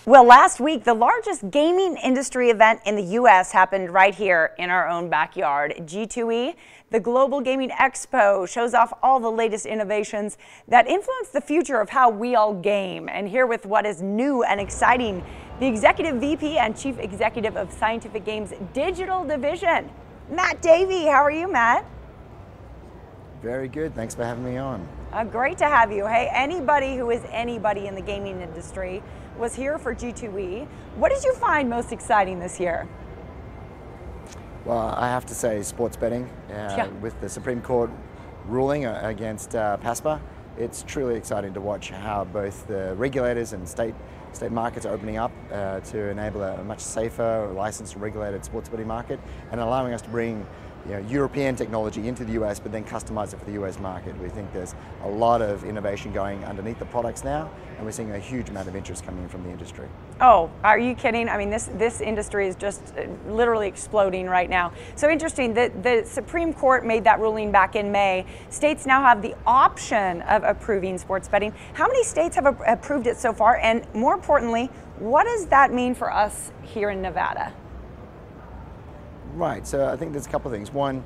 Well, last week, the largest gaming industry event in the U.S. happened right here in our own backyard. G2E, the Global Gaming Expo, shows off all the latest innovations that influence the future of how we all game. And here with what is new and exciting, the Executive VP and Chief Executive of Scientific Games Digital Division, Matt Davey. How are you, Matt? Very good. Thanks for having me on. Great to have you. Hey, anybody who is anybody in the gaming industry was here for G2E. What did you find most exciting this year? Well, I have to say sports betting. With the Supreme Court ruling against PASPA, it's truly exciting to watch how both the regulators and state markets are opening up to enable a much safer, licensed, regulated sports betting market, and allowing us to bring European technology into the US, but then customize it for the US market. We think there's a lot of innovation going underneath the products now, and we're seeing a huge amount of interest coming in from the industry. Oh, are you kidding? I mean, this industry is just literally exploding right now. So interesting that the Supreme Court made that ruling back in May. States now have the option of approving sports betting. How many states have approved it so far? And more importantly, what does that mean for us here in Nevada? Right, so I think there's a couple of things. One,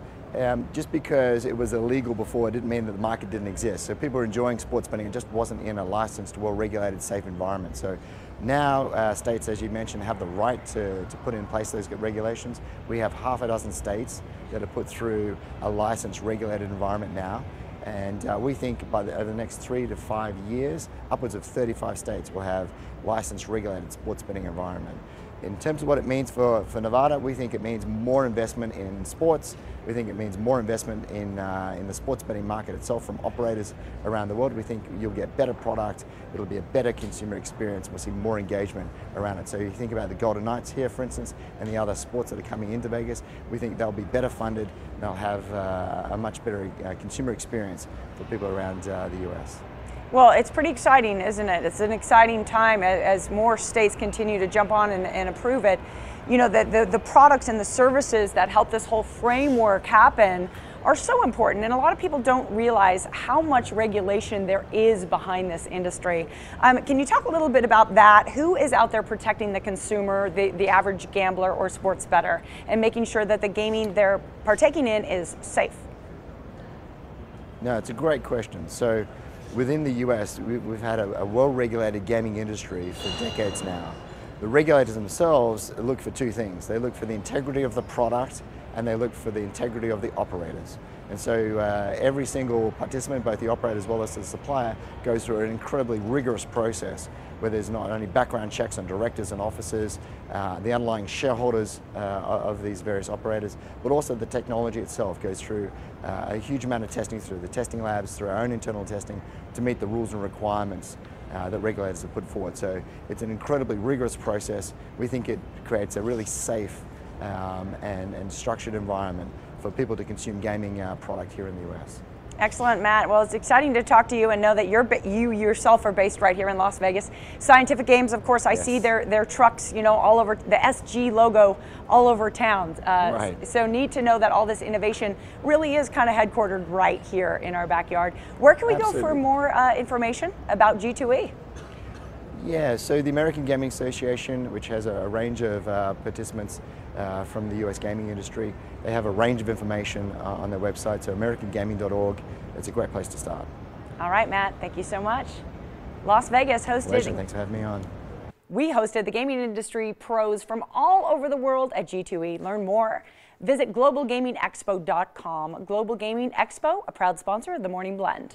just because it was illegal before, it didn't mean that the market didn't exist. So people are enjoying sports betting, it just wasn't in a licensed, well-regulated, safe environment. So now states, as you mentioned, have the right to put in place those regulations. We have half a dozen states that have put through a licensed, regulated environment now. And we think over the next 3 to 5 years, upwards of 35 states will have licensed, regulated sports betting environment. In terms of what it means for Nevada, we think it means more investment in sports. We think it means more investment in the sports betting market itself from operators around the world. We think you'll get better product, it'll be a better consumer experience, we'll see more engagement around it. So you think about the Golden Knights here, for instance, and the other sports that are coming into Vegas, we think they'll be better funded, they'll have a much better consumer experience for people around the US. Well, it's pretty exciting, isn't it? It's an exciting time as more states continue to jump on and approve it. You know, the products and the services that help this whole framework happen are so important, and a lot of people don't realize how much regulation there is behind this industry. Can you talk a little bit about that? Who is out there protecting the consumer, the average gambler or sports bettor, and making sure that the gaming they're partaking in is safe? No, it's a great question. So, within the US, we've had a well-regulated gaming industry for decades now. The regulators themselves look for two things. They look for the integrity of the product, and they look for the integrity of the operators. And so every single participant, both the operator as well as the supplier, goes through an incredibly rigorous process where there's not only background checks on directors and officers, the underlying shareholders of these various operators, but also the technology itself goes through a huge amount of testing through the testing labs, through our own internal testing to meet the rules and requirements that regulators have put forward. So it's an incredibly rigorous process. We think it creates a really safe and structured environment for people to consume gaming product here in the US. Excellent, Matt. Well, it's exciting to talk to you and know that you yourself are based right here in Las Vegas. Scientific Games, of course, I see their trucks, all over, the SG logo all over town. Right. So neat to know that all this innovation really is kind of headquartered right here in our backyard. Where can we go for more information about G2E? Yeah, so the American Gaming Association, which has a range of participants from the US gaming industry, they have a range of information on their website, so americangaming.org. It's a great place to start. All right, Matt, thank you so much. Las Vegas hosted. Pleasure. Thanks for having me on. We hosted the gaming industry pros from all over the world at G2E. Learn more. Visit globalgamingexpo.com. Global Gaming Expo, a proud sponsor of the Morning Blend.